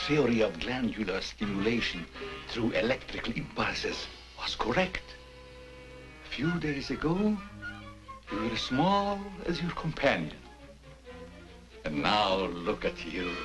Theory of glandular stimulation through electrical impulses was correct. A few days ago, you were as small as your companion. And now look at you.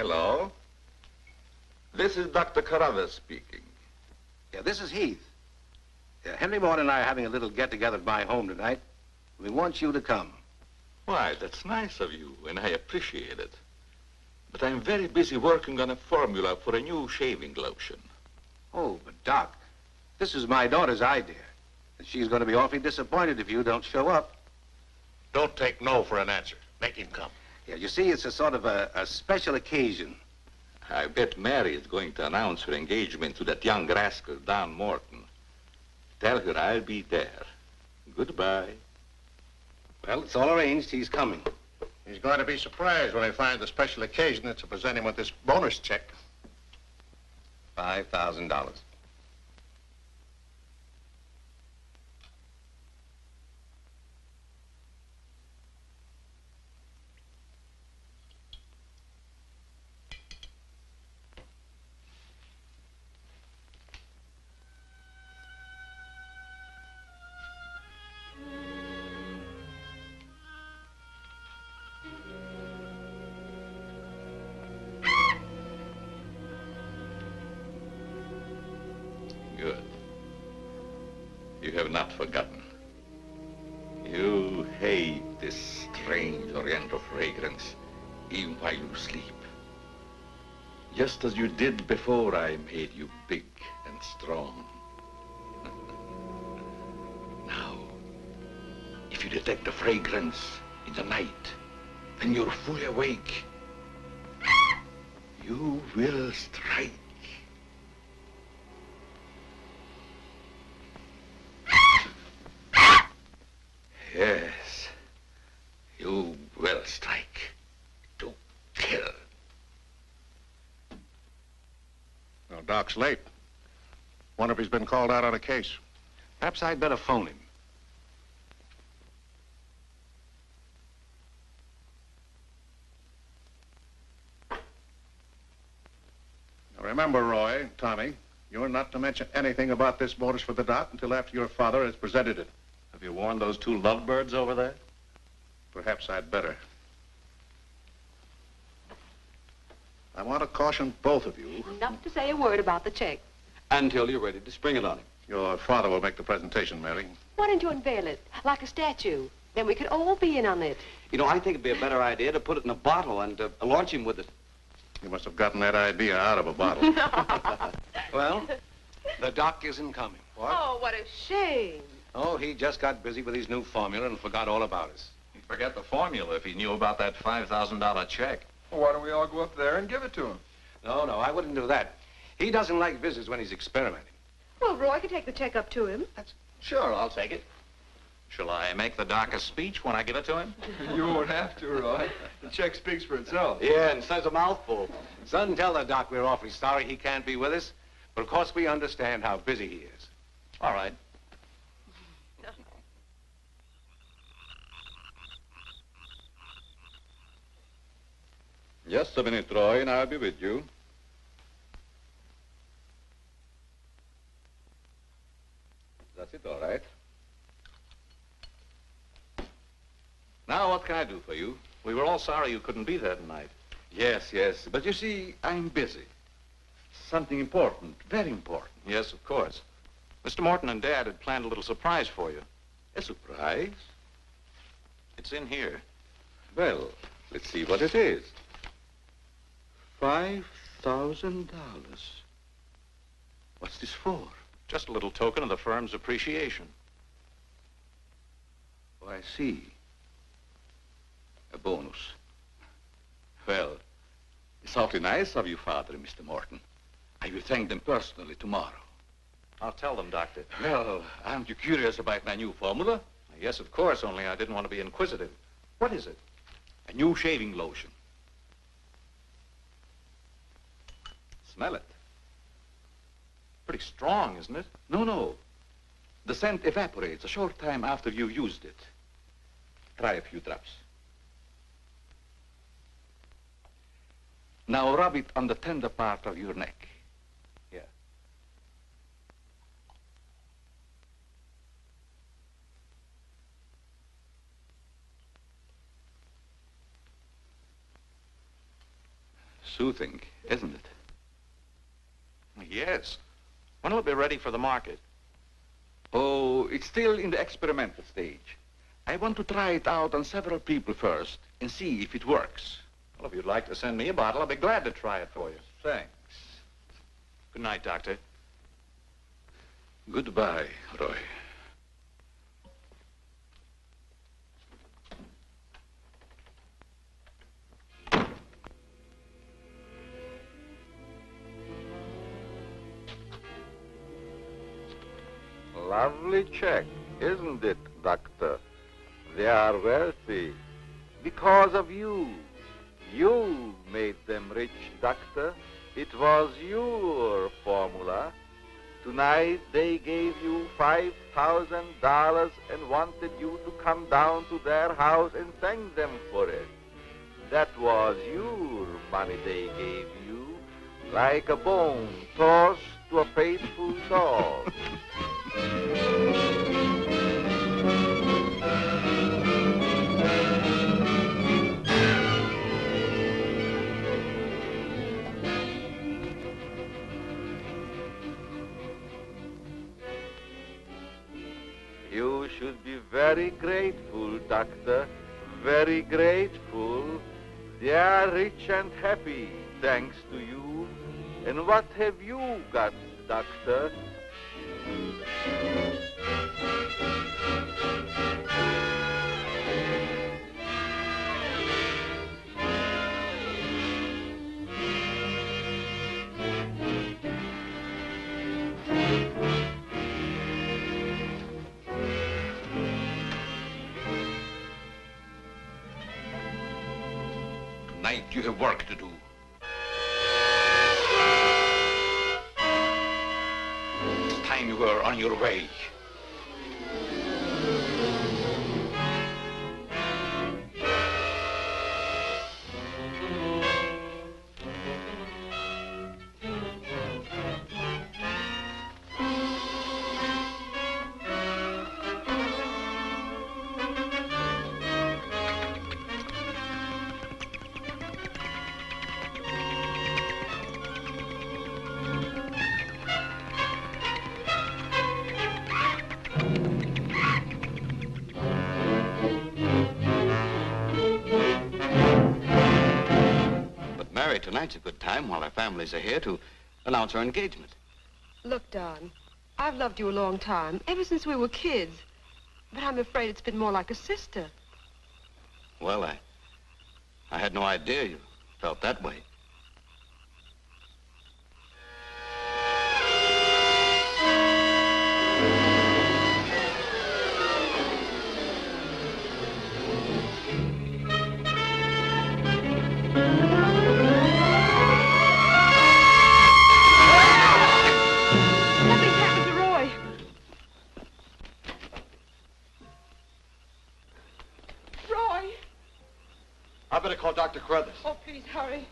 Hello. This is Dr. Carruthers speaking. Yeah, this is Heath. Yeah, Henry Morton and I are having a little get-together at my home tonight. We want you to come. Why, that's nice of you, and I appreciate it. But I'm very busy working on a formula for a new shaving lotion. Oh, but Doc, this is my daughter's idea. And she's going to be awfully disappointed if you don't show up. Don't take no for an answer. Make him come. Yeah, you see, it's a sort of a special occasion. I bet Mary is going to announce her engagement to that young rascal, Don Morton. Tell her I'll be there. Goodbye. Well, it's all arranged. He's coming. He's going to be surprised when he finds the special occasion is to present him with this bonus check. $5,000. Good. You have not forgotten. You hate this strange oriental fragrance, even while you sleep. Just as you did before I made you big and strong. Now, if you detect the fragrance in the night, when you're fully awake, you will strike. Yes, you will strike to kill. Now, Doc's late. Wonder if he's been called out on a case. Perhaps I'd better phone him. Now, remember, Roy, Tommy, you're not to mention anything about this bonus for the doc until after your father has presented it. Have you warned those two lovebirds over there? Perhaps I'd better. I want to caution both of you. Not to say a word about the check. Until you're ready to spring it on him. Your father will make the presentation, Mary. Why don't you unveil it, like a statue? Then we could all be in on it. You know, I think it'd be a better idea to put it in a bottle and launch him with it. You must have gotten that idea out of a bottle. Well, the doc isn't coming. What? Oh, what a shame. Oh, he just got busy with his new formula and forgot all about us. He'd forget the formula if he knew about that $5,000 check. Well, why don't we all go up there and give it to him? No, I wouldn't do that. He doesn't like visitors when he's experimenting. Well, Roy could take the check up to him. Sure, I'll take it. Shall I make the doc a speech when I give it to him? You won't have to, Roy. The check speaks for itself. Yeah, and says a mouthful. Son, tell the doc we're awfully sorry he can't be with us. But of course we understand how busy he is. All right. Just a minute, Roy, and I'll be with you. That's it, all right. Now, what can I do for you? We were all sorry you couldn't be there tonight. Yes, but you see, I'm busy. Something important, very important. Yes, of course. Mr. Morton and Dad had planned a little surprise for you. A surprise? It's in here. Well, let's see what it is. $5,000. What's this for? Just a little token of the firm's appreciation. Oh, I see. A bonus. Well, it's awfully nice of you, Father and Mr. Morton. I will thank them personally tomorrow. I'll tell them, Doctor. Well, aren't you curious about my new formula? Yes, of course, only I didn't want to be inquisitive. What is it? A new shaving lotion. Smell it. Pretty strong, isn't it? No. The scent evaporates a short time after you've used it. Try a few drops. Now rub it on the tender part of your neck. Here. soothing, isn't it? Yes. When will it be ready for the market? Oh, it's still in the experimental stage. I want to try it out on several people first and see if it works. Well, if you'd like to send me a bottle, I'll be glad to try it for you. Thanks. Good night, Doctor. Goodbye, Roy. Lovely check, isn't it, Doctor? They are wealthy because of you. You made them rich, Doctor. It was your formula. Tonight they gave you $5,000 and wanted you to come down to their house and thank them for it. That was your money they gave you, like a bone tossed to a faithful dog. You should be very grateful, Doctor, very grateful. They are rich and happy, thanks to you. And what have you got, Doctor? Tonight you have work to do. It's time you were on your way. Tonight's a good time while our families are here to announce our engagement. Look, Don, I've loved you a long time, ever since we were kids. But I'm afraid it's been more like a sister. Well, I had no idea you felt that way. I better call Dr. Carruthers. Oh, please, hurry.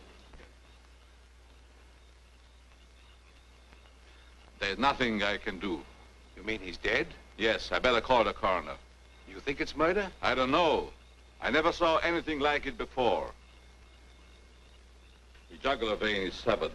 There's nothing I can do. You mean he's dead? Yes, I better call the coroner. You think it's murder? I don't know. I never saw anything like it before. The jugular vein is severed.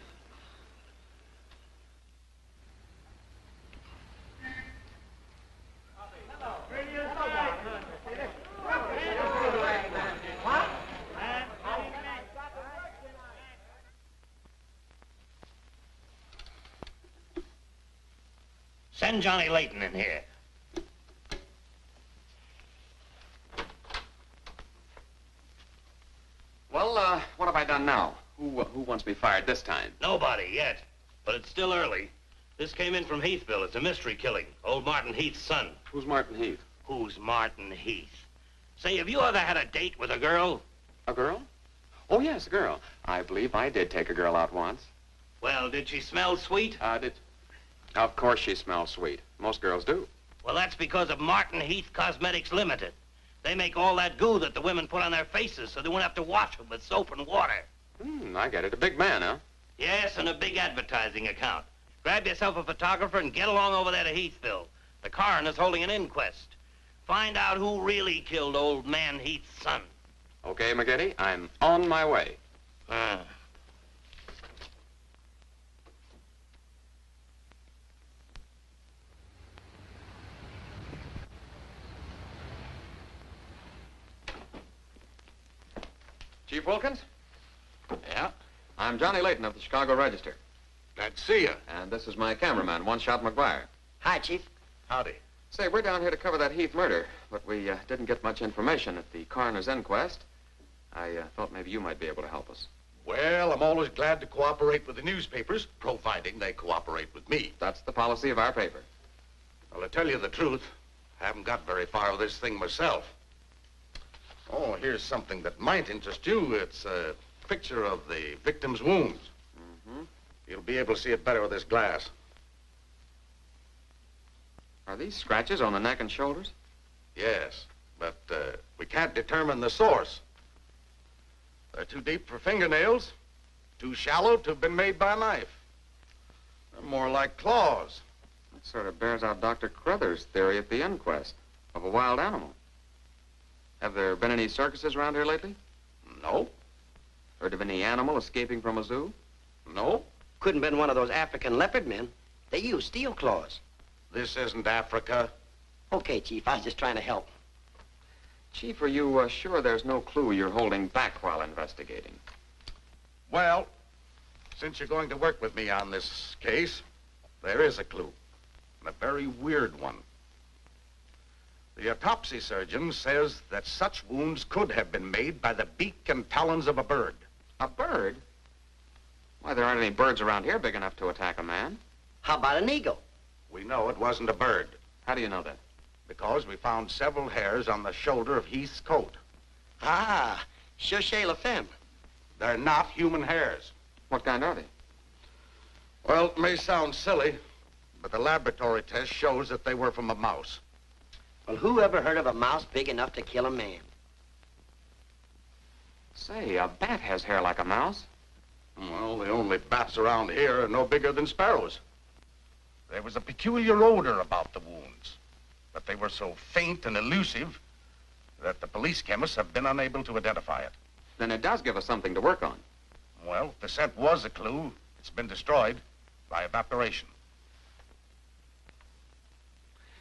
Send Johnny Layton in here. Well, what have I done now? Who wants me fired this time? Nobody yet, but it's still early. This came in from Heathville. It's a mystery killing. Old Martin Heath's son. Who's Martin Heath? Who's Martin Heath? Say, have you ever had a date with a girl? A girl? Oh, yes, a girl. I believe I did take a girl out once. Well, did she smell sweet? Of course she smells sweet. Most girls do. Well, that's because of Martin Heath Cosmetics Limited. They make all that goo that the women put on their faces so they won't have to wash them with soap and water. I get it. A big man, huh? Yes, and a big advertising account. Grab yourself a photographer and get along over there to Heathville. The coroner's holding an inquest. Find out who really killed old man Heath's son. Okay, McGuire, I'm on my way. Chief Wilkins? Yeah? I'm Johnny Layton of the Chicago Register. Glad to see you. And this is my cameraman, One Shot McGuire. Hi, Chief. Howdy. Say, we're down here to cover that Heath murder, but we didn't get much information at the coroner's inquest. I thought maybe you might be able to help us. Well, I'm always glad to cooperate with the newspapers, providing they cooperate with me. That's the policy of our paper. Well, to tell you the truth, I haven't got very far with this thing myself. Oh, here's something that might interest you. It's a picture of the victim's wounds. Mm-hmm. You'll be able to see it better with this glass. Are these scratches on the neck and shoulders? Yes, but we can't determine the source. They're too deep for fingernails, too shallow to have been made by a knife. They're more like claws. That sort of bears out Dr. Carruthers' theory at the inquest of a wild animal. Have there been any circuses around here lately? No. Heard of any animal escaping from a zoo? No. Couldn't have been one of those African leopard men. They use steel claws. This isn't Africa. Okay, Chief, I was just trying to help. Chief, are you sure there's no clue you're holding back while investigating? Well, since you're going to work with me on this case, there is a clue, and a very weird one. The autopsy surgeon says that such wounds could have been made by the beak and talons of a bird. A bird? Why, there aren't any birds around here big enough to attack a man. How about an eagle? We know it wasn't a bird. How do you know that? Because we found several hairs on the shoulder of Heath's coat. Ah, Chauchet La Femme. They're not human hairs. What kind are they? Well, it may sound silly, but the laboratory test shows that they were from a mouse. Well, who ever heard of a mouse big enough to kill a man? Say, a bat has hair like a mouse. Well, the only bats around here are no bigger than sparrows. There was a peculiar odor about the wounds, but they were so faint and elusive that the police chemists have been unable to identify it. Then it does give us something to work on. Well, if the scent was a clue, it's been destroyed by evaporation.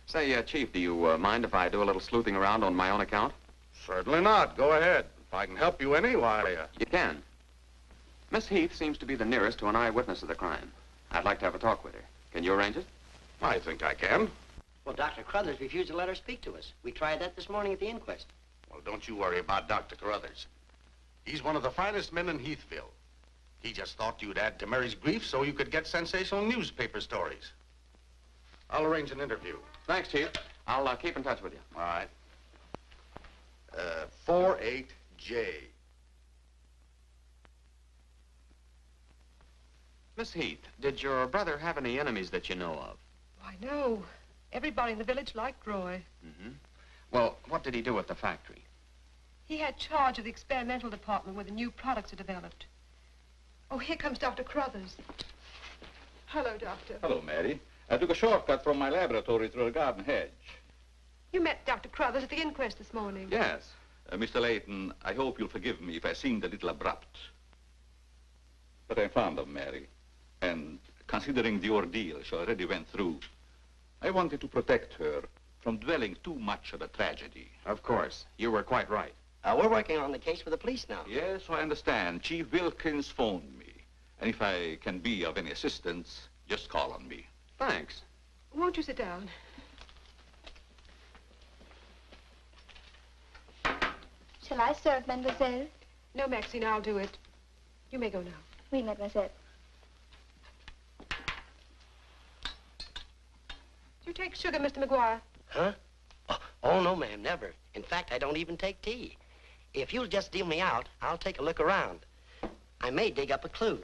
Say, Chief, do you mind if I do a little sleuthing around on my own account? Certainly not. Go ahead. If I can help you any, why... You can. Miss Heath seems to be the nearest to an eyewitness of the crime. I'd like to have a talk with her. Can you arrange it? I think I can. Well, Dr. Carruthers refused to let her speak to us. We tried that this morning at the inquest. Well, don't you worry about Dr. Carruthers. He's one of the finest men in Heathville. He just thought you'd add to Mary's grief so you could get sensational newspaper stories. I'll arrange an interview. Thanks, Chief. I'll keep in touch with you. All right. 48J. Miss Heath, did your brother have any enemies that you know of? Why, no. Everybody in the village liked Roy. Mm-hmm. Well, what did he do at the factory? He had charge of the experimental department where the new products are developed. Oh, here comes Dr. Carruthers. Hello, Doctor. Hello, Mary. I took a shortcut from my laboratory through a garden hedge. You met Dr. Carruthers at the inquest this morning. Yes. Mr. Layton, I hope you'll forgive me if I seemed a little abrupt. But I'm fond of Mary. And considering the ordeal she already went through, I wanted to protect her from dwelling too much on a tragedy. Of course. You were quite right. We're working on the case with the police now. Yes, I understand. Chief Wilkins phoned me. And if I can be of any assistance, just call on me. Thanks. Won't you sit down? Shall I serve, mademoiselle? No, Maxine, I'll do it. You may go now. Oui, mademoiselle. Do you take sugar, Mr. McGuire? Huh? Oh, no, ma'am, never. In fact, I don't even take tea. If you'll just deal me out, I'll take a look around. I may dig up a clue.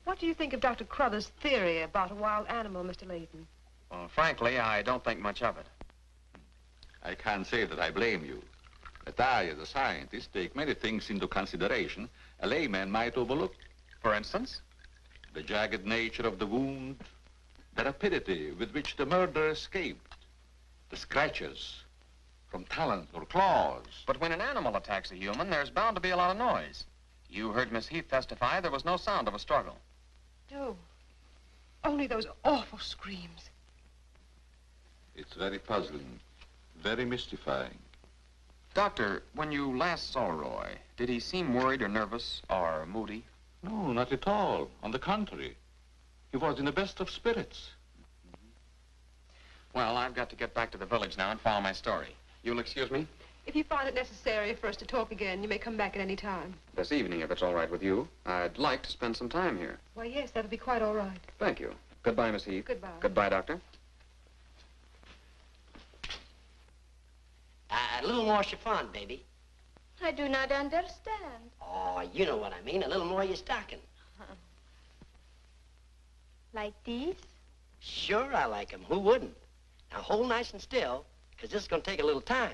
What do you think of Dr. Carruthers' theory about a wild animal, Mr. Layton? Well, frankly, I don't think much of it. I can't say that I blame you. But I, as a scientist, take many things into consideration a layman might overlook. For instance? The jagged nature of the wound, the rapidity with which the murderer escaped, the scratches from talons or claws. But when an animal attacks a human, there's bound to be a lot of noise. You heard Miss Heath testify there was no sound of a struggle. No. Only those awful screams. It's very puzzling. very mystifying. Doctor, when you last saw Roy, did he seem worried or nervous or moody? No, not at all. On the contrary. He was in the best of spirits. Well, I've got to get back to the village now and follow my story. You'll excuse me? If you find it necessary for us to talk again, you may come back at any time. This evening, if it's all right with you. I'd like to spend some time here. Why, yes, that'll be quite all right. Thank you. Goodbye, Miss Heath. Goodbye. Goodbye, Doctor. A little more chiffon, baby. I do not understand. Oh, you know what I mean. A little more of your stocking. Like these? Sure, I like 'em. Who wouldn't? Now, hold nice and still, because this is going to take a little time.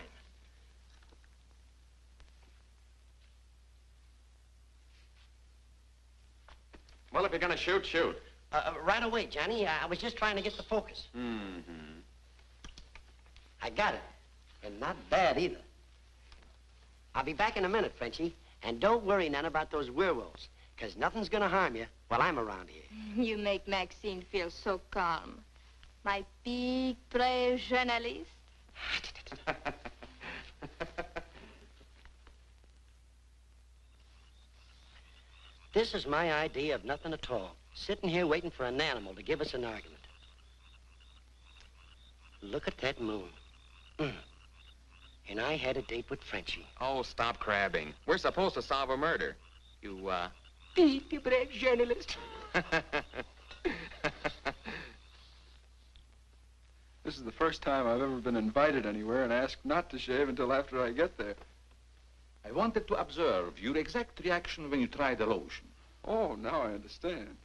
Well, if you're going to shoot, shoot. Right away, Johnny. I was just trying to get the focus. Mm-hmm. I got it. And not bad, either. I'll be back in a minute, Frenchie. And don't worry none about those werewolves, because nothing's going to harm you while I'm around here. You make Maxine feel so calm. My big, brave journalist. This is my idea of nothing at all. Sitting here waiting for an animal to give us an argument. Look at that moon. And I had a date with Frenchie. Oh, stop crabbing. We're supposed to solve a murder. You, Big, brave journalist. This is the first time I've ever been invited anywhere and asked not to shave until after I get there. I wanted to observe your exact reaction when you tried the lotion. Oh, now I understand.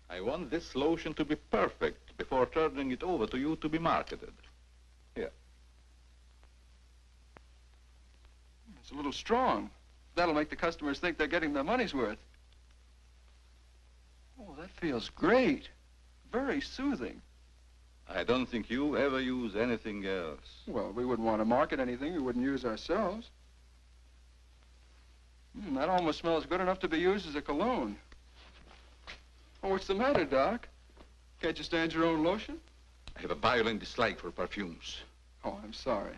I want this lotion to be perfect before turning it over to you to be marketed. Here. It's a little strong. That'll make the customers think they're getting their money's worth. Oh, that feels great. Very soothing. I don't think you ever use anything else. Well, we wouldn't want to market anything we wouldn't use ourselves. That almost smells good enough to be used as a cologne. Oh, what's the matter, Doc? Can't you stand your own lotion? I have a violent dislike for perfumes. Oh, I'm sorry.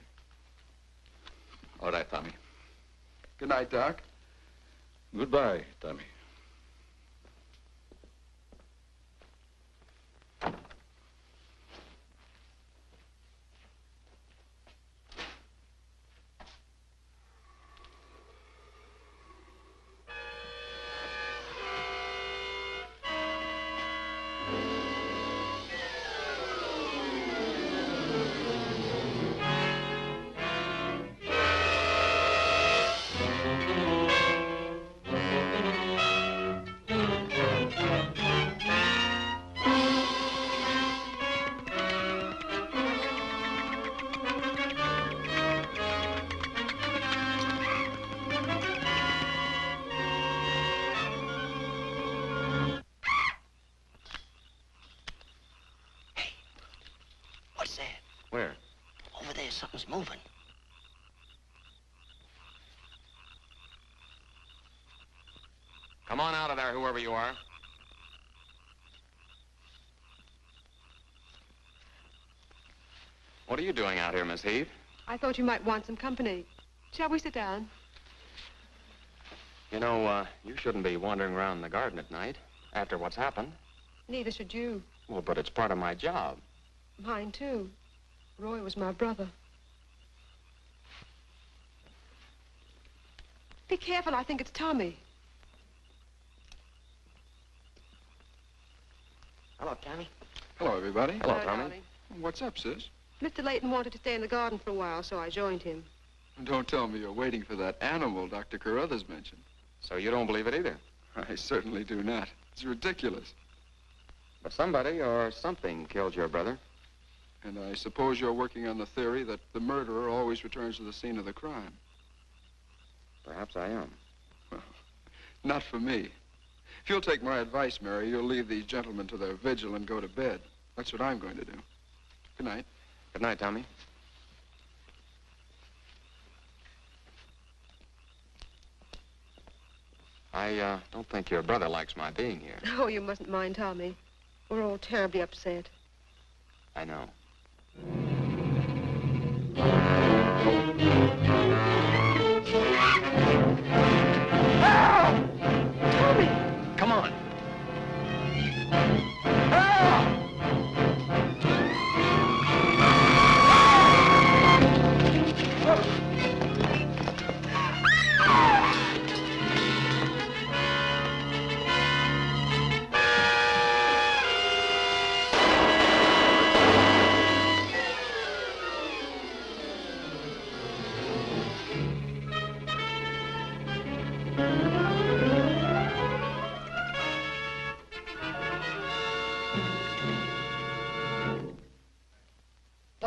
All right, Tommy. Good night, Doc. Goodbye, Tommy. Where? Over there, something's moving. Come on out of there, whoever you are. What are you doing out here, Miss Heath? I thought you might want some company. Shall we sit down? You know, you shouldn't be wandering around the garden at night after what's happened. Neither should you. Well, but it's part of my job. Mine, too. Roy was my brother. Be careful, I think it's Tommy. Hello, Tommy. Hello, everybody. Hello, Tommy. darling. What's up, sis? Mr. Layton wanted to stay in the garden for a while, so I joined him. Don't tell me you're waiting for that animal Dr. Carruthers mentioned. So you don't believe it either? I certainly do not. It's ridiculous. But somebody or something killed your brother. And I suppose you're working on the theory that the murderer always returns to the scene of the crime. Perhaps I am. Well, not for me. If you'll take my advice, Mary, you'll leave these gentlemen to their vigil and go to bed. That's what I'm going to do. Good night. Good night, Tommy. I don't think your brother likes my being here. Oh, you mustn't mind Tommy. We're all terribly upset. I know.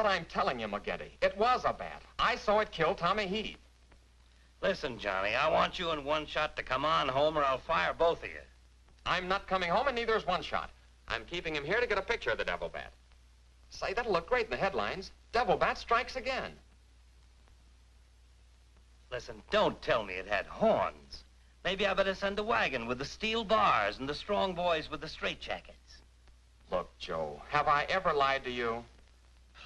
what I'm telling you, McGetty. It was a bat. I saw it kill Tommy Heath. Listen, Johnny, I want you and One Shot to come on home or I'll fire both of you. I'm not coming home, and neither is One Shot. I'm keeping him here to get a picture of the devil bat. Say, that'll look great in the headlines. Devil bat strikes again. Listen, don't tell me it had horns. Maybe I better send a wagon with the steel bars and the strong boys with the straitjackets. Look, Joe, have I ever lied to you?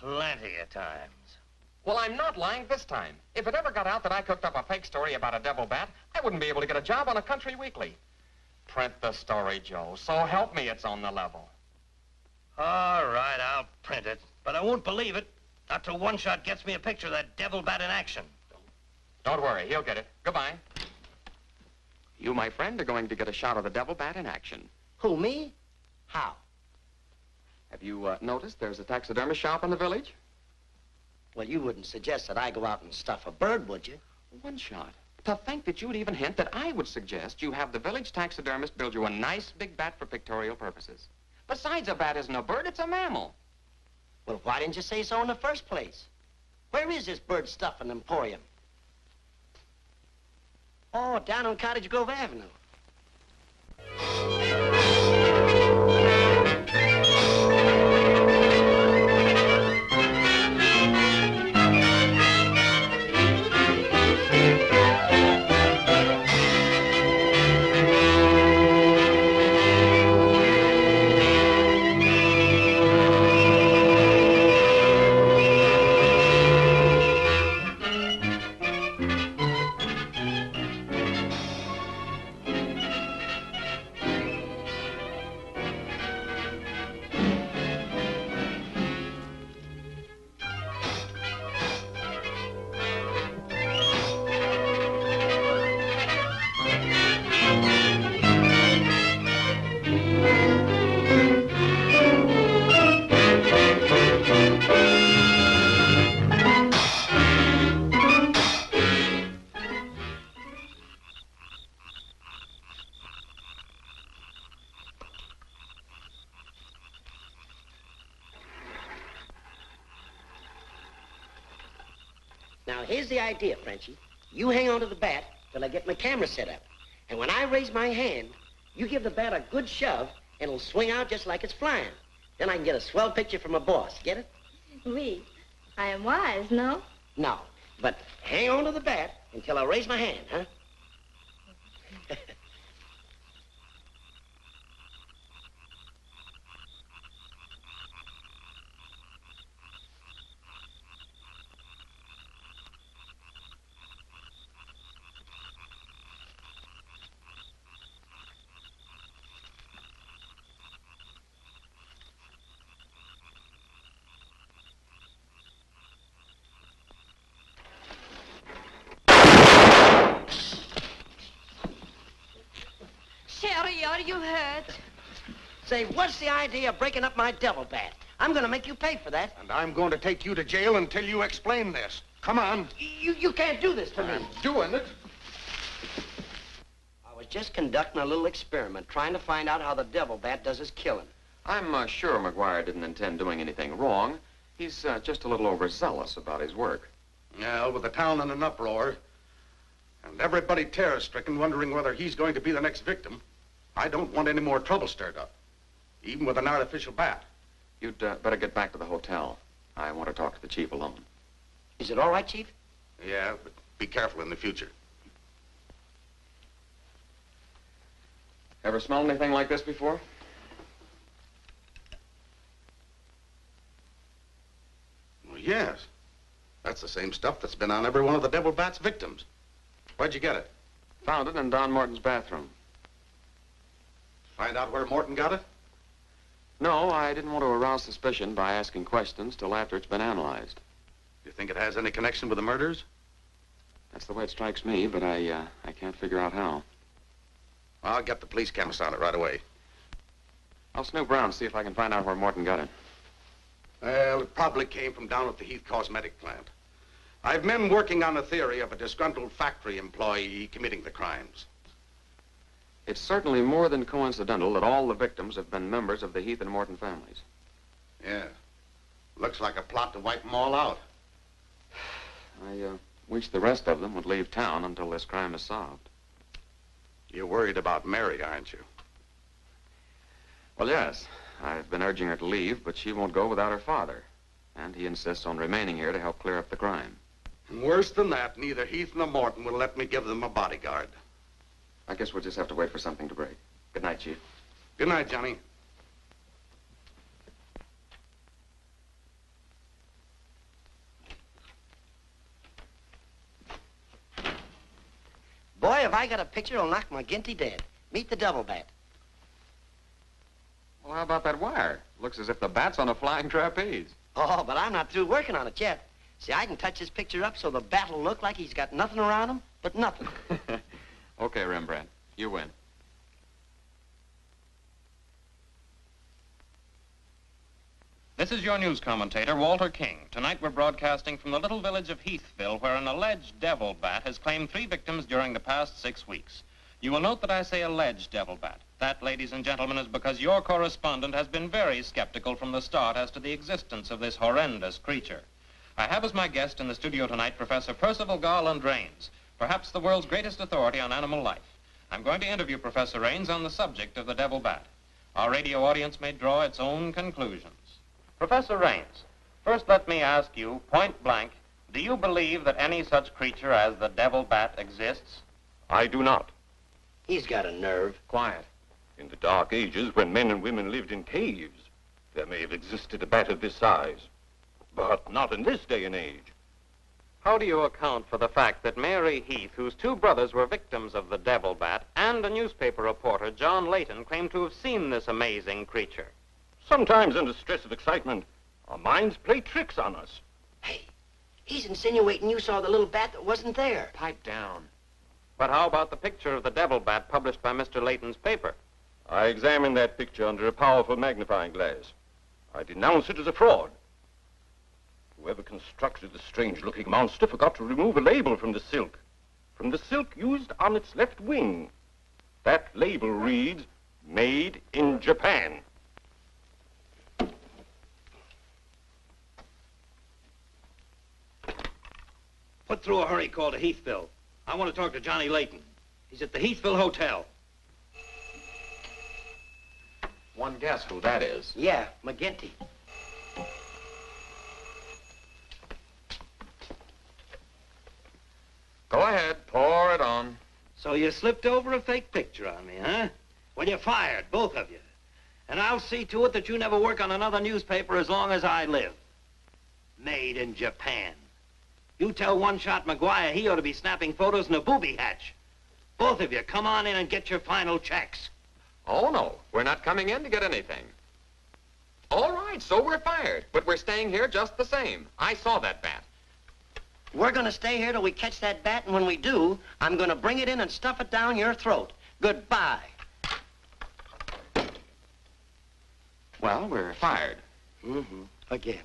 Plenty of times. Well, I'm not lying this time. If it ever got out that I cooked up a fake story about a devil bat, I wouldn't be able to get a job on a country weekly. Print the story, Joe. So help me, it's on the level. All right, I'll print it. But I won't believe it. Not till One Shot gets me a picture of that devil bat in action. Don't worry, he'll get it. Goodbye. You, my friend, are going to get a shot of the devil bat in action. Who, me? How? Have you noticed there's a taxidermist shop in the village? Well, you wouldn't suggest that I go out and stuff a bird, would you? One Shot. To think that you'd even hint that I would suggest you have the village taxidermist build you a nice big bat for pictorial purposes. Besides, a bat isn't a bird, it's a mammal. Well, why didn't you say so in the first place? Where is this bird stuffing emporium? Oh, down on Cottage Grove Avenue. Now, here's the idea, Frenchie. You hang on to the bat till I get my camera set up. And when I raise my hand, you give the bat a good shove, and it'll swing out just like it's flying. Then I can get a swell picture from my boss. Get it? Oui. I am wise, no? No. But hang on to the bat until I raise my hand, huh? Sherry, are you hurt? Say, what's the idea of breaking up my devil bat? I'm going to make you pay for that. And I'm going to take you to jail until you explain this. Come on. You can't do this to me. I'm doing it. I was just conducting a little experiment, trying to find out how the devil bat does his killing. I'm sure McGuire didn't intend doing anything wrong. He's just a little overzealous about his work. Yeah, with the town in an uproar, and everybody terror-stricken, wondering whether he's going to be the next victim, I don't want any more trouble stirred up, even with an artificial bat. You'd better get back to the hotel. I want to talk to the chief alone. Is it all right, Chief? Yeah, but be careful in the future. Ever smelled anything like this before? Well, yes. That's the same stuff that's been on every one of the devil bat's victims. Where'd you get it? Found it in Don Morton's bathroom. Find out where Morton got it? No, I didn't want to arouse suspicion by asking questions till after it's been analyzed. You think it has any connection with the murders? That's the way it strikes me, but I can't figure out how. I'll get the police chemist on it right away. I'll snoop around, see if I can find out where Morton got it. Well, it probably came from down at the Heath cosmetic plant. I've men working on a theory of a disgruntled factory employee committing the crimes. It's certainly more than coincidental that all the victims have been members of the Heath and Morton families. Yeah. Looks like a plot to wipe them all out. I wish the rest of them would leave town until this crime is solved. You're worried about Mary, aren't you? Well, yes. I've been urging her to leave, but she won't go without her father. And he insists on remaining here to help clear up the crime. And worse than that, neither Heath nor Morton will let me give them a bodyguard. I guess we'll just have to wait for something to break. Good night, Chief. Good night, Johnny. Boy, if I got a picture, it'll knock McGinty dead. Meet the double bat. Well, how about that wire? Looks as if the bat's on a flying trapeze. Oh, but I'm not through working on it yet. See, I can touch this picture up so the bat will look like he's got nothing around him but nothing. Okay, Rembrandt. You win. This is your news commentator, Walter King. Tonight we're broadcasting from the little village of Heathville, where an alleged devil bat has claimed 3 victims during the past 6 weeks. You will note that I say alleged devil bat. That, ladies and gentlemen, is because your correspondent has been very skeptical from the start as to the existence of this horrendous creature. I have as my guest in the studio tonight Professor Percival Garland Rains, perhaps the world's greatest authority on animal life. I'm going to interview Professor Rains on the subject of the devil bat. Our radio audience may draw its own conclusions. Professor Rains, first let me ask you, point blank, do you believe that any such creature as the devil bat exists? I do not. He's got a nerve. Quiet. In the dark ages, when men and women lived in caves, there may have existed a bat of this size. But not in this day and age. How do you account for the fact that Mary Heath, whose 2 brothers were victims of the devil bat, and a newspaper reporter, John Layton, claim to have seen this amazing creature? Sometimes under stress of excitement, our minds play tricks on us. Hey, he's insinuating you saw the little bat that wasn't there. Pipe down. But how about the picture of the devil bat published by Mr. Layton's paper? I examined that picture under a powerful magnifying glass. I denounce it as a fraud. Whoever constructed the strange-looking monster forgot to remove a label from the silk used on its left wing. That label reads, "Made in Japan." Put through a hurry call to Heathville. I want to talk to Johnny Layton. He's at the Heathville Hotel. One guess who that is. Yeah, McGinty. Go ahead, pour it on. So you slipped over a fake picture on me, huh? Well, you're fired, both of you. And I'll see to it that you never work on another newspaper as long as I live. Made in Japan. You tell one-shot McGuire he ought to be snapping photos in a booby hatch. Both of you, come on in and get your final checks. Oh, no. We're not coming in to get anything. All right, so we're fired. But we're staying here just the same. I saw that bat. We're going to stay here till we catch that bat, and when we do, I'm going to bring it in and stuff it down your throat. Goodbye. Well, we're fired. Again.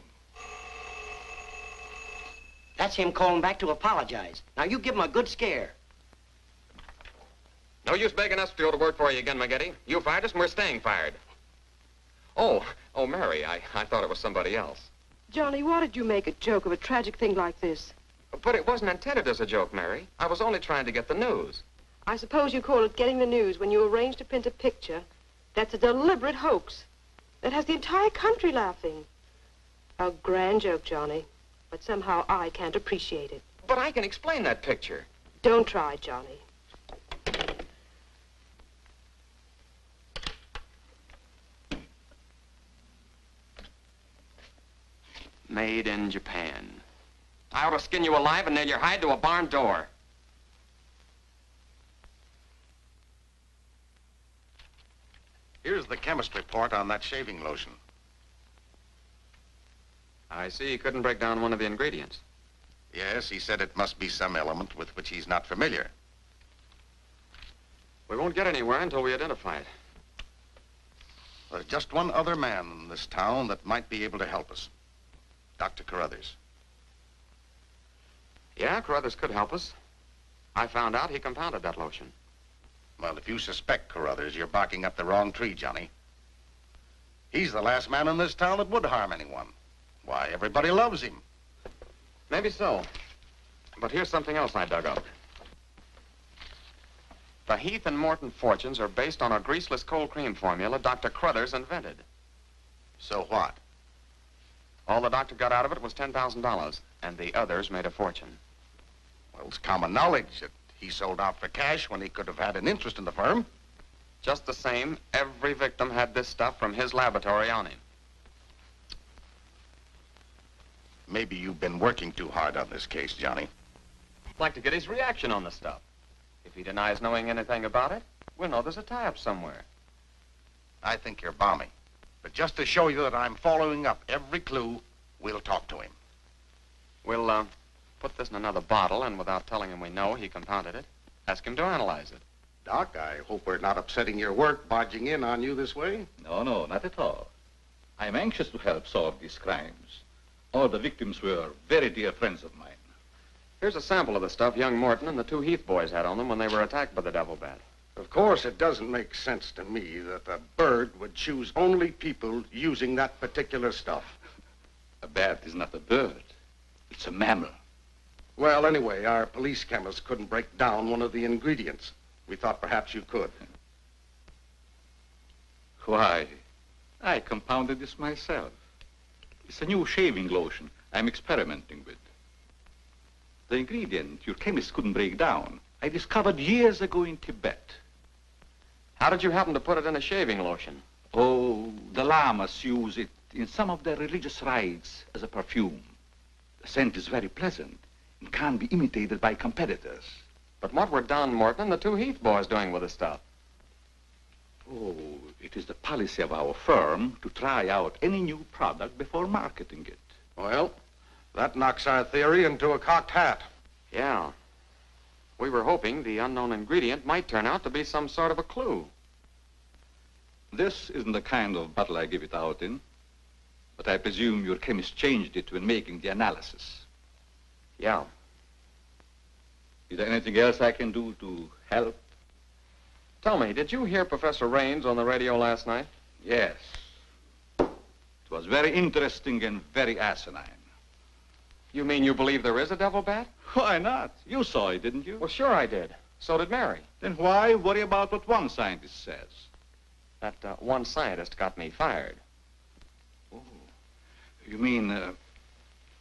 That's him calling back to apologize. Now, you give him a good scare. No use begging us to go to work for you again, McGinty. You fired us and we're staying fired. Oh, Mary, I thought it was somebody else. Johnny, why did you make a joke of a tragic thing like this? But it wasn't intended as a joke, Mary. I was only trying to get the news. I suppose you call it getting the news when you arrange to print a picture. That's a deliberate hoax. That has the entire country laughing. A grand joke, Johnny. But somehow I can't appreciate it. But I can explain that picture. Don't try, Johnny. Made in Japan. I ought to skin you alive and nail your hide to a barn door. Here's the chemist report on that shaving lotion. I see he couldn't break down one of the ingredients. Yes, he said it must be some element with which he's not familiar. We won't get anywhere until we identify it. There's just one other man in this town that might be able to help us. Dr. Carruthers. Yeah, Carruthers could help us. I found out he compounded that lotion. Well, if you suspect Carruthers, you're barking up the wrong tree, Johnny. He's the last man in this town that would harm anyone. Why, everybody loves him. Maybe so. But here's something else I dug up. The Heath and Morton fortunes are based on a greaseless cold cream formula Dr. Carruthers invented. So what? All the doctor got out of it was $10,000, and the others made a fortune. Well, it's common knowledge that he sold out for cash when he could have had an interest in the firm. Just the same, every victim had this stuff from his laboratory on him. Maybe you've been working too hard on this case, Johnny. I'd like to get his reaction on the stuff. If he denies knowing anything about it, we'll know there's a tie-up somewhere. I think you're balmy. But just to show you that I'm following up every clue, we'll talk to him. We'll, put this in another bottle, and without telling him we know he compounded it, ask him to analyze it. Doc, I hope we're not upsetting your work barging in on you this way. No, no, not at all. I'm anxious to help solve these crimes. All the victims were very dear friends of mine. Here's a sample of the stuff young Morton and the two Heath boys had on them when they were attacked by the devil bat. Of course, it doesn't make sense to me that the bird would choose only people using that particular stuff. A bat is not a bird. It's a mammal. Well, anyway, our police chemist couldn't break down one of the ingredients. We thought perhaps you could. Why, I compounded this myself. It's a new shaving lotion I'm experimenting with. The ingredient your chemist couldn't break down, I discovered years ago in Tibet. How did you happen to put it in a shaving lotion? Oh, the lamas use it in some of their religious rites as a perfume. The scent is very pleasant and can't be imitated by competitors. But what were Don Morton and the two Heath boys doing with the stuff? Oh, it is the policy of our firm to try out any new product before marketing it. Well, that knocks our theory into a cocked hat. Yeah. We were hoping the unknown ingredient might turn out to be some sort of a clue. This isn't the kind of bottle I give it out in, but I presume your chemist changed it when making the analysis. Yeah. Is there anything else I can do to help? Tell me, did you hear Professor Raines on the radio last night? Yes. It was very interesting and very asinine. You mean you believe there is a devil bat? Why not? You saw it, didn't you? Well, sure I did. So did Mary. Then why worry about what one scientist says? That one scientist got me fired. Oh. You mean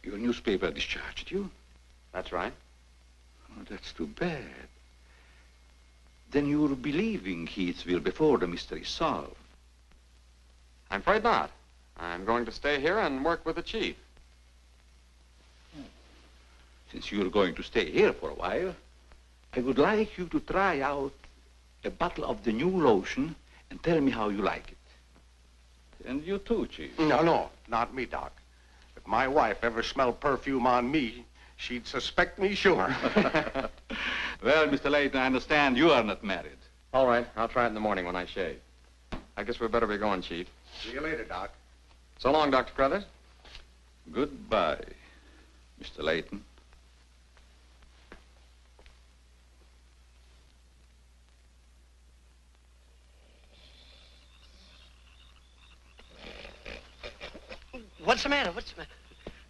your newspaper discharged you? That's right. Oh, that's too bad. Then you're believing Heathville before the mystery's solved. I'm afraid not. I'm going to stay here and work with the chief. Since you're going to stay here for a while, I would like you to try out a bottle of the new lotion and tell me how you like it. And you too, Chief. No, not me, Doc. If my wife ever smelled perfume on me, she'd suspect me sure. Well, Mr. Layton, I understand you are not married. All right, I'll try it in the morning when I shave. I guess we better be going, Chief. See you later, Doc. So long, Dr. Carruthers. Goodbye, Mr. Layton. What's the matter? What's the matter?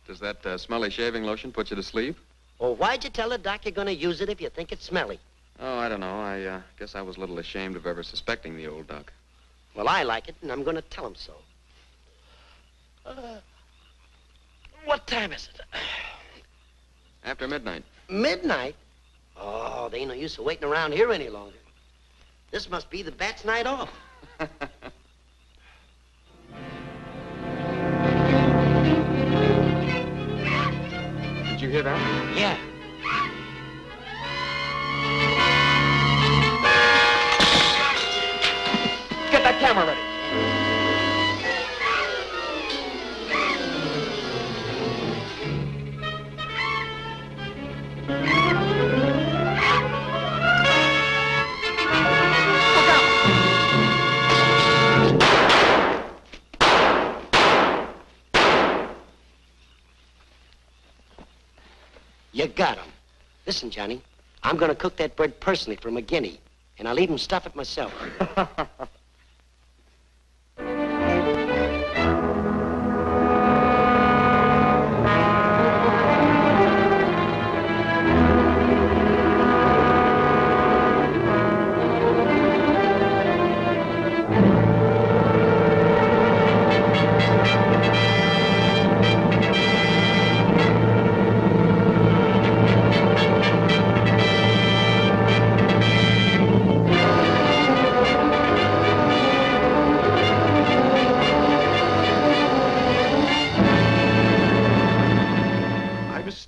Does that smelly shaving lotion put you to sleep? Well, why'd you tell the doc you're going to use it if you think it's smelly? Oh, I don't know. I guess I was a little ashamed of ever suspecting the old duck. Well, I like it, and I'm going to tell him so. What time is it? After midnight. Midnight? Oh, there ain't no use of waiting around here any longer. This must be the bat's night off. Did you hear that? Yeah. Get that camera ready. You got him. Listen, Johnny, I'm going to cook that bird personally for McGuire, and I'll even stuff it myself.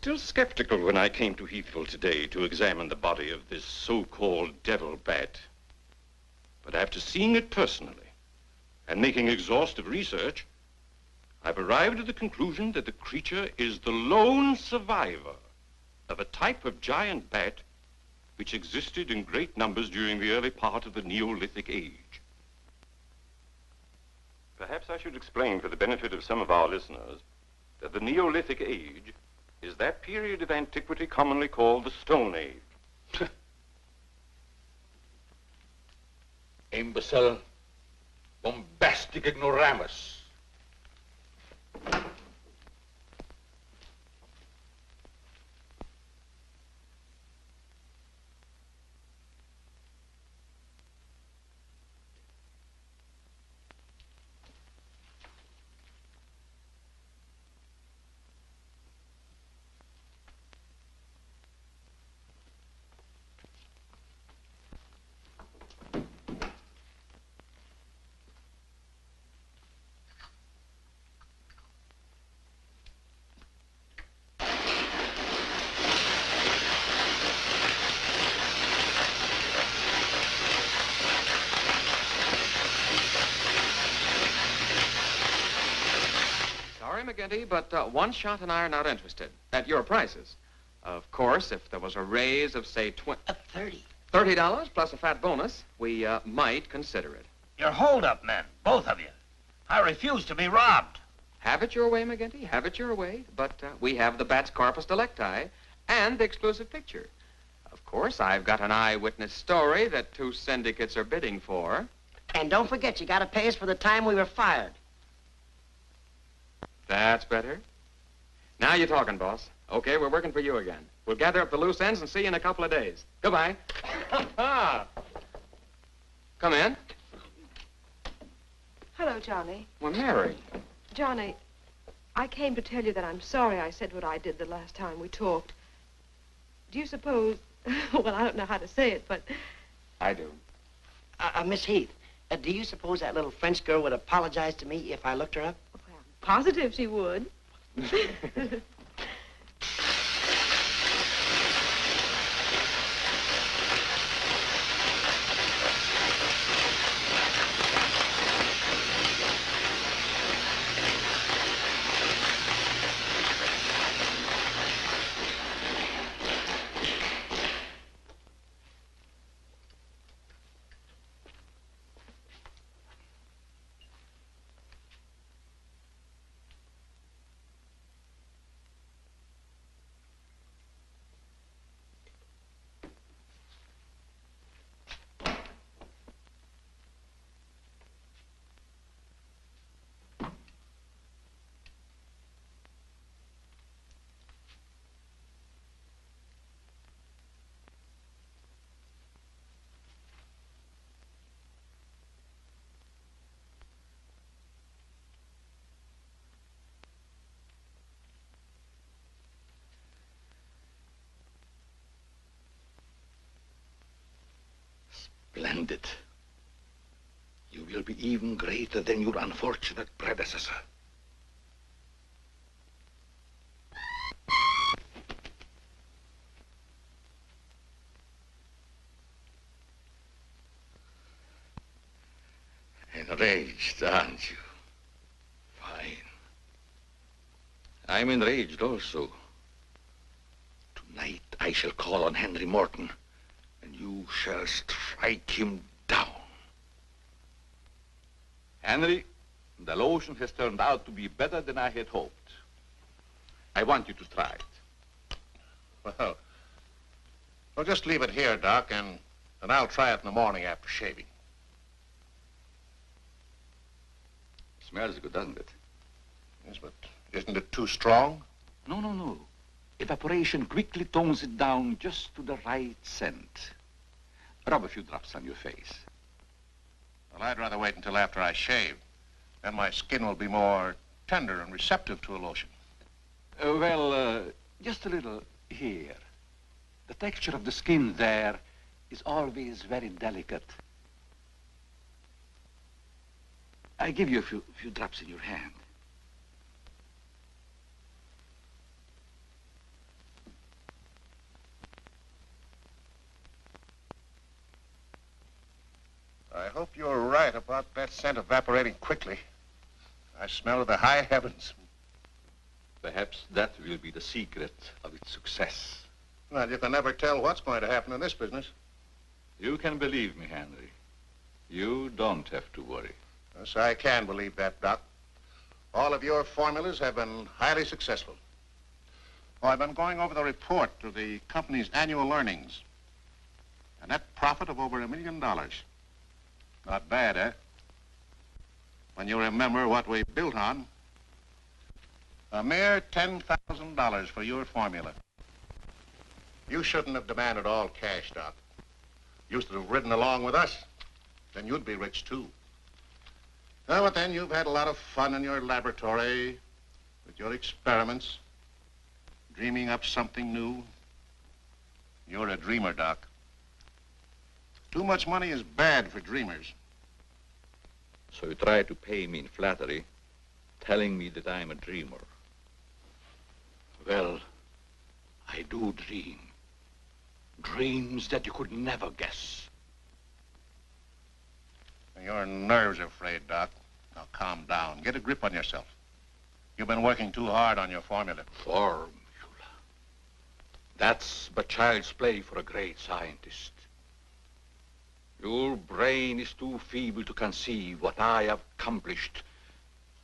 still skeptical when I came to Heathville today to examine the body of this so-called devil bat. But after seeing it personally and making exhaustive research, I've arrived at the conclusion that the creature is the lone survivor of a type of giant bat which existed in great numbers during the early part of the Neolithic age. Perhaps I should explain for the benefit of some of our listeners that the Neolithic age is that period of antiquity commonly called the Stone Age. Imbecile, bombastic ignoramus. McGinty, but One Shot and I are not interested. At your prices. Of course, if there was a raise of, say, $30 plus a fat bonus, we might consider it. You're hold-up men, both of you. I refuse to be robbed. Have it your way, McGinty. Have it your way. But we have the bat's corpus delicti and the exclusive picture. Of course, I've got an eyewitness story that 2 syndicates are bidding for. And don't forget, you gotta pay us for the time we were fired. That's better. Now you're talking, boss. Okay, we're working for you again. We'll gather up the loose ends and see you in a couple of days. Goodbye. Come in. Hello, Johnny. Well, Mary. Johnny, I came to tell you that I'm sorry I said what I did the last time we talked. Do you suppose... well, I don't know how to say it, but... I do. Miss Heath, do you suppose that little French girl would apologize to me if I looked her up? Positive she would. Splendid. You will be even greater than your unfortunate predecessor. Enraged, aren't you? Fine. I'm enraged also. Tonight I shall call on Henry Morton, and you shall strike him down. Henry, the lotion has turned out to be better than I had hoped. I want you to try it. Well, just leave it here, Doc, and I'll try it in the morning after shaving. Smells good, doesn't it? Yes, but isn't it too strong? No, no, no. Evaporation quickly tones it down just to the right scent. Rub a few drops on your face. Well, I'd rather wait until after I shave. Then my skin will be more tender and receptive to a lotion. Just a little here. The texture of the skin there is always very delicate. I give you a few drops in your hand. hope you're right about that scent evaporating quickly. I smell the high heavens. Perhaps that will be the secret of its success. Well, you can never tell what's going to happen in this business. You can believe me, Henry. You don't have to worry. Yes, I can believe that, Doc. All of your formulas have been highly successful. Oh, I've been going over the report of the company's annual earnings. A net profit of over $1 million. Not bad, eh? When you remember what we built on. A mere $10,000 for your formula. You shouldn't have demanded all cash, Doc. You should have ridden along with us. Then you'd be rich, too. Well, but then you've had a lot of fun in your laboratory with your experiments, dreaming up something new. You're a dreamer, Doc. Too much money is bad for dreamers. So you try to pay me in flattery, telling me that I'm a dreamer. Well, I do dream. Dreams that you could never guess. Your nerves are frayed, Doc. Now calm down. Get a grip on yourself. You've been working too hard on your formula. Formula. That's but child's play for a great scientist. Your brain is too feeble to conceive what I have accomplished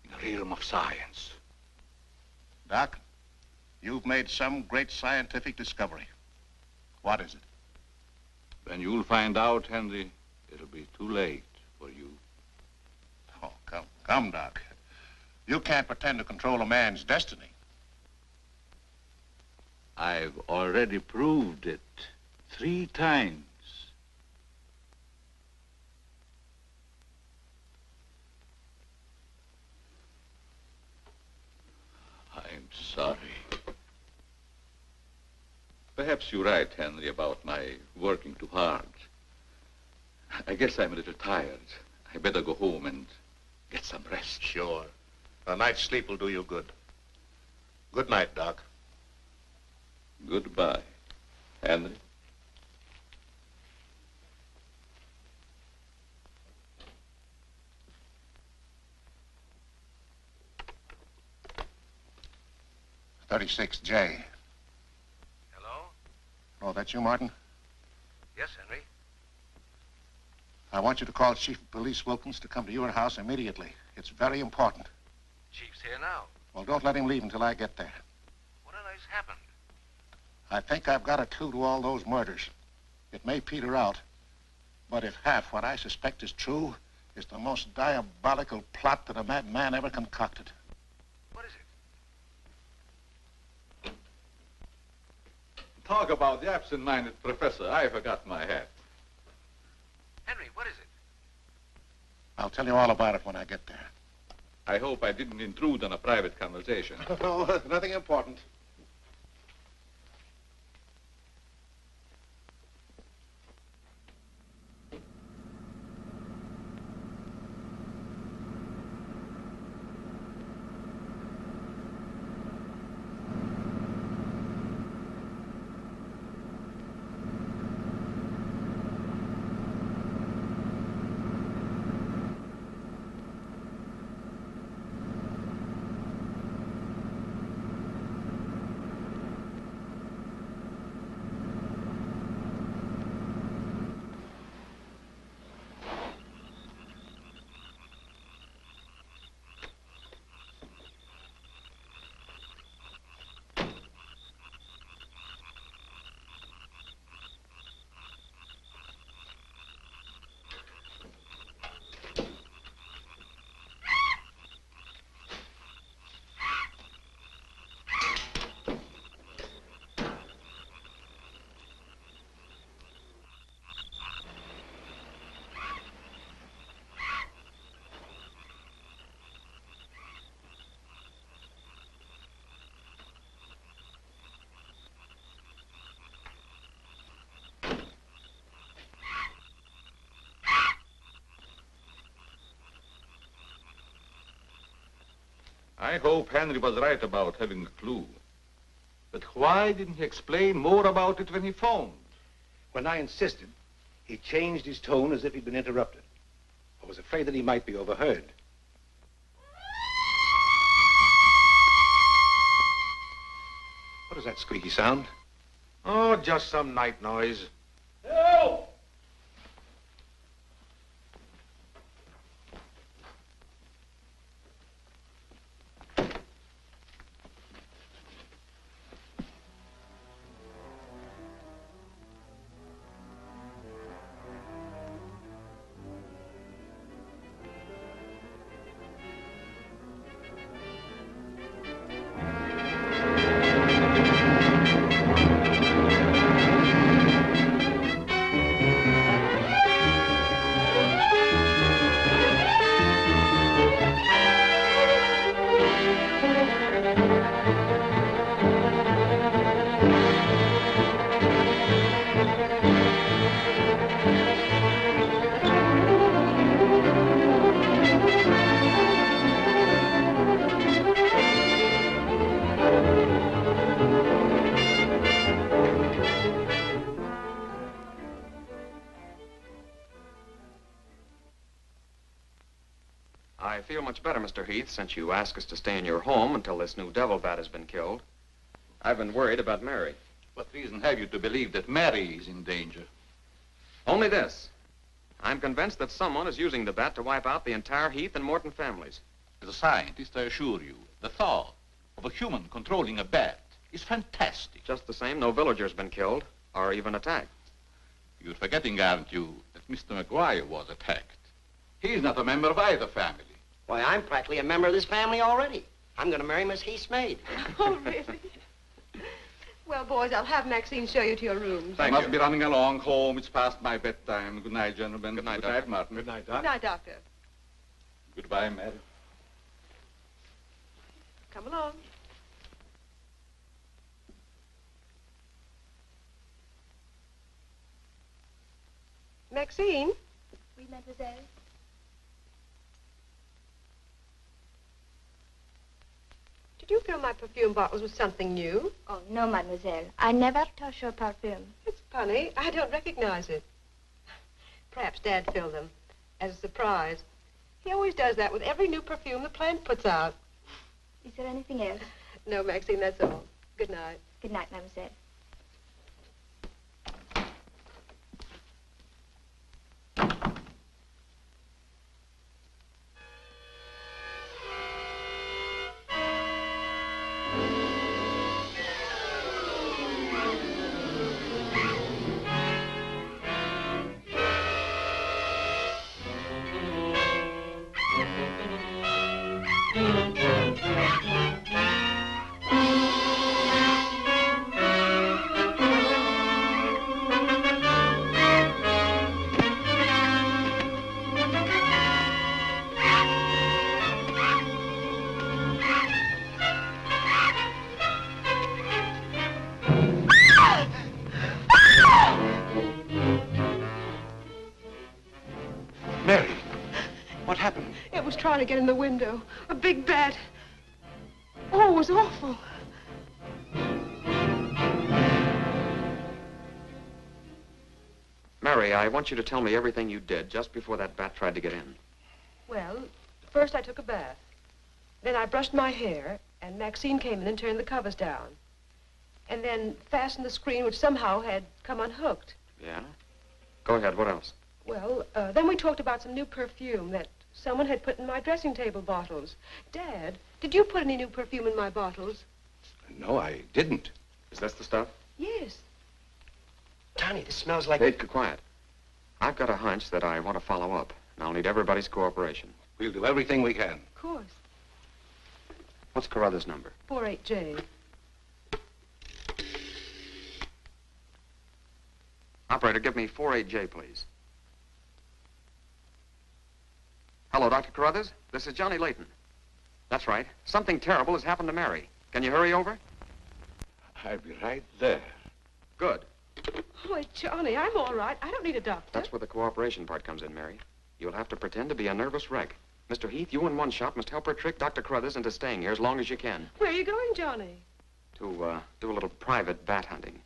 in the realm of science. Doc, you've made some great scientific discovery. What is it? When you'll find out, Henry, it'll be too late for you. Oh, come, Doc. You can't pretend to control a man's destiny. I've already proved it 3 times. I'm sorry. Perhaps you're right, Henry, about my working too hard. I guess I'm a little tired. I better go home and get some rest. Sure. A night's sleep will do you good. Good night, Doc. Goodbye, Henry. "36J. Hello? Oh, that's you, Martin? Yes, Henry. I want you to call Chief of Police Wilkins to come to your house immediately. It's very important. Chief's here now. Well, don't let him leave until I get there. What on earth's happened? I think I've got a clue to all those murders. It may peter out, but if half what I suspect is true, it's the most diabolical plot that a madman ever concocted. What is it? Talk about the absent-minded professor. I forgot my hat. Henry, what is it? I'll tell you all about it when I get there. I hope I didn't intrude on a private conversation. No, nothing important. I hope Henry was right about having a clue. But why didn't he explain more about it when he phoned? When I insisted, he changed his tone as if he'd been interrupted. I was afraid that he might be overheard. What is that squeaky sound? Oh, just some night noise. Help! I feel much better, Mr. Heath, since you asked us to stay in your home until this new devil bat has been killed. I've been worried about Mary. What reason have you to believe that Mary is in danger? Only this. I'm convinced that someone is using the bat to wipe out the entire Heath and Morton families. As a scientist, I assure you, the thought of a human controlling a bat is fantastic. Just the same, no villager's been killed or even attacked. You're forgetting, aren't you, that Mr. McGuire was attacked. He's not a member of either family. Why, I'm practically a member of this family already. I'm going to marry Miss Heath's maid. Oh, really? Well, boys, I'll have Maxine show you to your rooms. I must be running along home. It's past my bedtime. Good night, gentlemen. Good night, Good night, Doctor. Martin. Good night, Good Doc. night, Doctor. Goodbye, Mary. Come along. Maxine? Oui, mademoiselle. Did you fill my perfume bottles with something new? Oh, no, mademoiselle. I never touch your perfume. It's funny. I don't recognize it. Perhaps Dad filled them as a surprise. He always does that with every new perfume the plant puts out. Is there anything else? No, Maxine, that's all. Good night. Good night, mademoiselle. Mary, what happened? It was trying to get in the window. A big bat. Oh, it was awful. Mary, I want you to tell me everything you did just before that bat tried to get in. Well, first I took a bath. Then I brushed my hair, and Maxine came in and turned the covers down. And then fastened the screen, which somehow had come unhooked. Yeah? Go ahead, what else? Well, then we talked about some new perfume that someone had put in my dressing table bottles. Dad, did you put any new perfume in my bottles? No, I didn't. Is this the stuff? Yes. Tony, this smells like... Hey, quiet. I've got a hunch that I want to follow up, and I'll need everybody's cooperation. We'll do everything we can. Of course. What's Carruthers' number? 48J. Operator, give me 48J, please. Hello, Dr. Carruthers. This is Johnny Layton. That's right. Something terrible has happened to Mary. Can you hurry over? I'll be right there. Good. Oh, Johnny, I'm all right. I don't need a doctor. That's where the cooperation part comes in, Mary. You'll have to pretend to be a nervous wreck. Mr. Heath, you and one shot must help her trick Dr. Carruthers into staying here as long as you can. Where are you going, Johnny? To, do a little private bat hunting.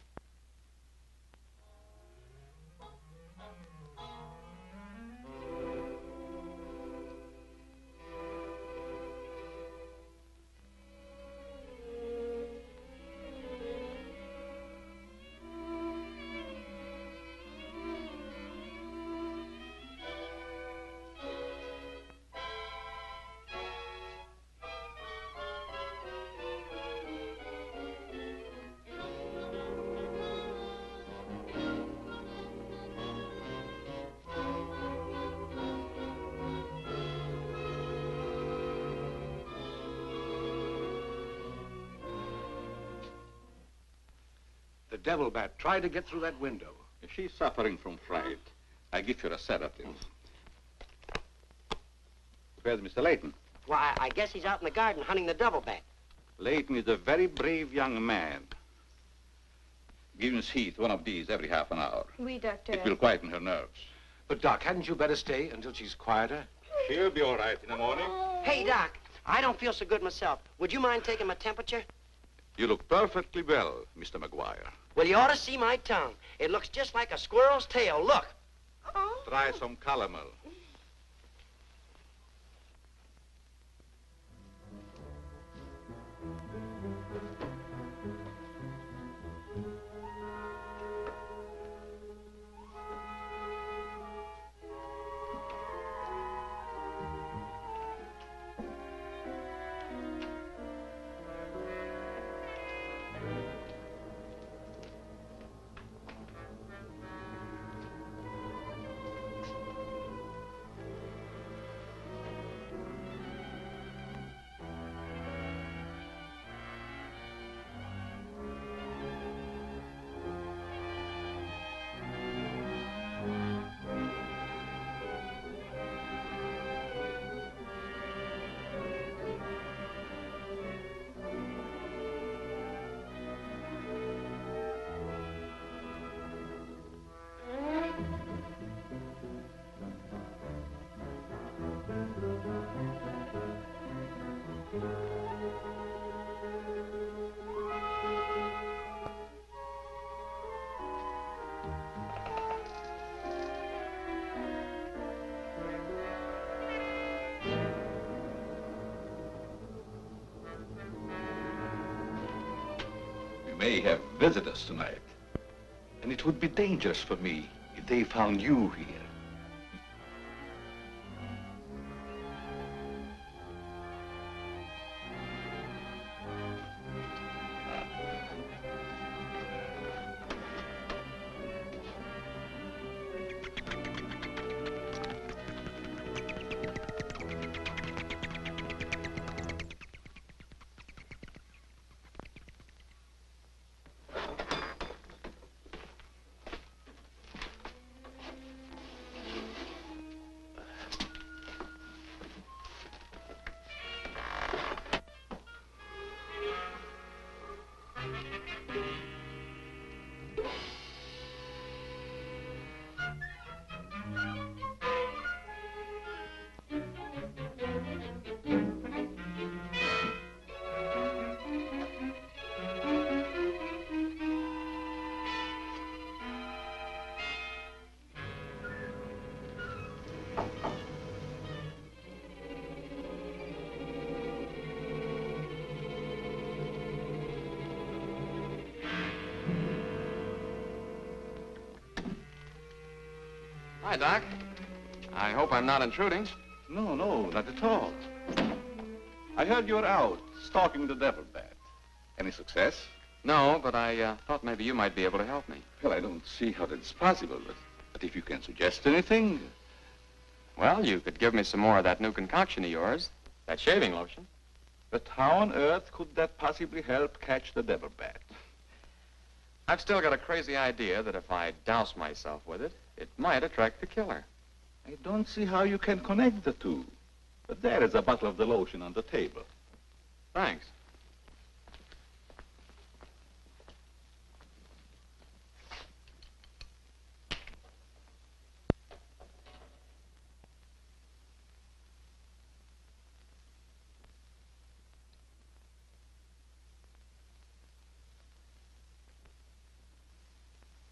devil bat tried to get through that window. If she's suffering from fright, I give her a sedative. Where's Mr. Layton? Why, I guess he's out in the garden hunting the devil bat. Layton is a very brave young man. Give Miss Heath one of these every half an hour. Oui, doctor. It will quieten her nerves. But, Doc, hadn't you better stay until she's quieter? She'll be all right in the morning. Hey, Doc, I don't feel so good myself. Would you mind taking my temperature? You look perfectly well, Mr. McGuire. Well, you ought to see my tongue. It looks just like a squirrel's tail. Look. Try some calomel. May have visitors tonight. And it would be dangerous for me if they found you here. Hi, Doc. I hope I'm not intruding. No, not at all. I heard you were out stalking the devil bat. Any success? No, but I thought maybe you might be able to help me. Well, I don't see how that's possible, but if you can suggest anything... Well, you could give me some more of that new concoction of yours, that shaving lotion. But how on earth could that possibly help catch the devil bat? I've still got a crazy idea that if I douse myself with it, it might attract the killer. I don't see how you can connect the two. But there is a bottle of the lotion on the table. Thanks.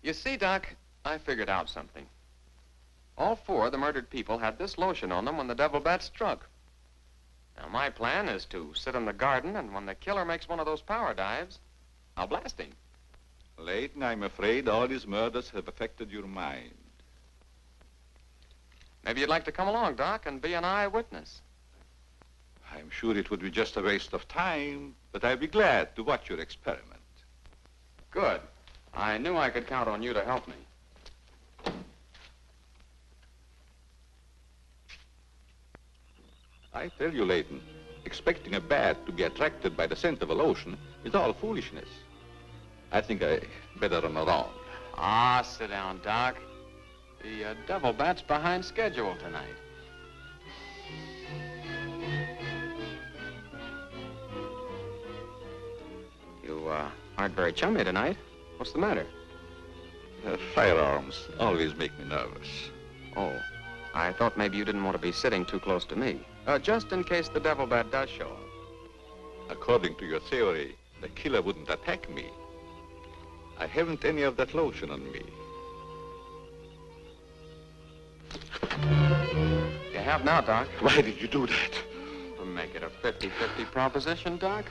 You see, Doc, I figured out something. All four of the murdered people had this lotion on them when the devil bat struck. Now, my plan is to sit in the garden, and when the killer makes one of those power dives, I'll blast him. Layton, I'm afraid all these murders have affected your mind. Maybe you'd like to come along, Doc, and be an eyewitness. I'm sure it would be just a waste of time, but I'd be glad to watch your experiment. Good. I knew I could count on you to help me. I tell you, Layton, expecting a bat to be attracted by the scent of a lotion is all foolishness. I think I better run around. Ah, sit down, Doc. The devil bat's behind schedule tonight. You aren't very chummy tonight. What's the matter? Firearms always make me nervous. Oh, I thought maybe you didn't want to be sitting too close to me. Just in case the devil bat does show up. According to your theory, the killer wouldn't attack me. I haven't any of that lotion on me. You have now, Doc. Why did you do that? To make it a 50-50 proposition, Doc.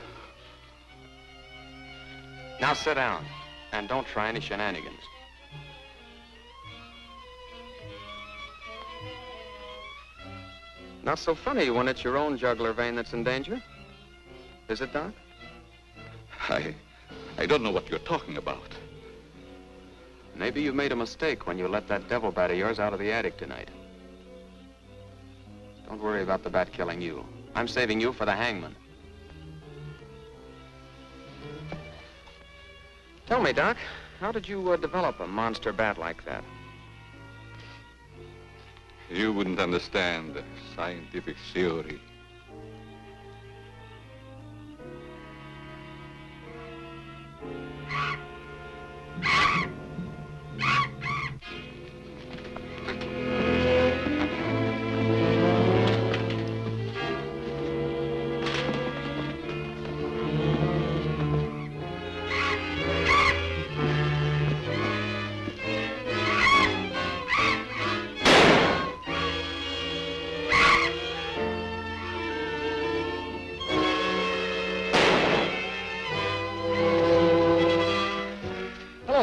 Now sit down, and don't try any shenanigans. Not so funny when it's your own jugular vein that's in danger. Is it, Doc? I don't know what you're talking about. Maybe you made a mistake when you let that devil bat of yours out of the attic tonight. Don't worry about the bat killing you. I'm saving you for the hangman. Tell me, Doc, how did you develop a monster bat like that? You wouldn't understand the scientific theory.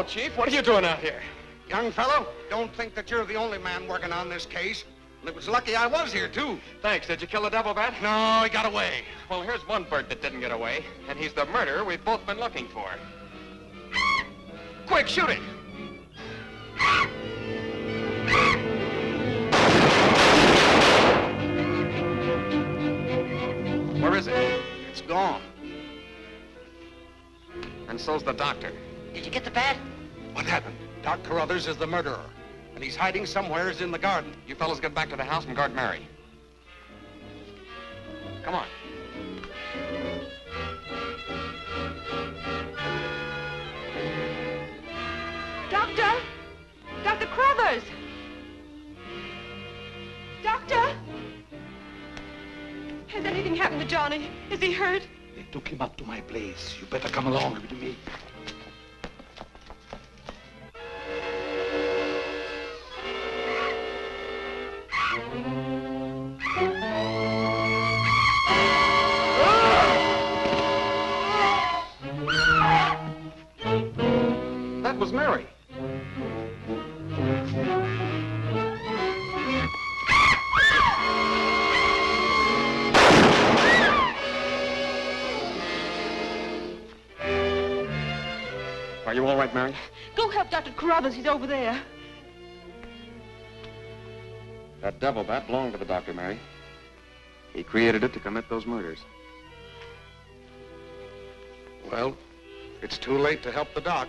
Chief, what are you doing out here? Young fellow, don't think that you're the only man working on this case. And it was lucky I was here, too. Thanks. Did you kill the devil bat? No, he got away. Well, here's one bird that didn't get away, and he's the murderer we've both been looking for. Quick, shoot it! Where is it? It's gone. And so's the doctor. Did you get the bat? What happened? Doc Carruthers is the murderer, and he's hiding somewheres in the garden. You fellas get back to the house and guard Mary. Come on. Doctor! Dr. Carruthers! Doctor! Has anything happened to Johnny? Is he hurt? They took him up to my place. You better come along with me. That was Mary. Are you all right, Mary? Go help Dr. Carruthers. He's over there. That devil bat belonged to the doctor, Mary. He created it to commit those murders. Well, it's too late to help the doc.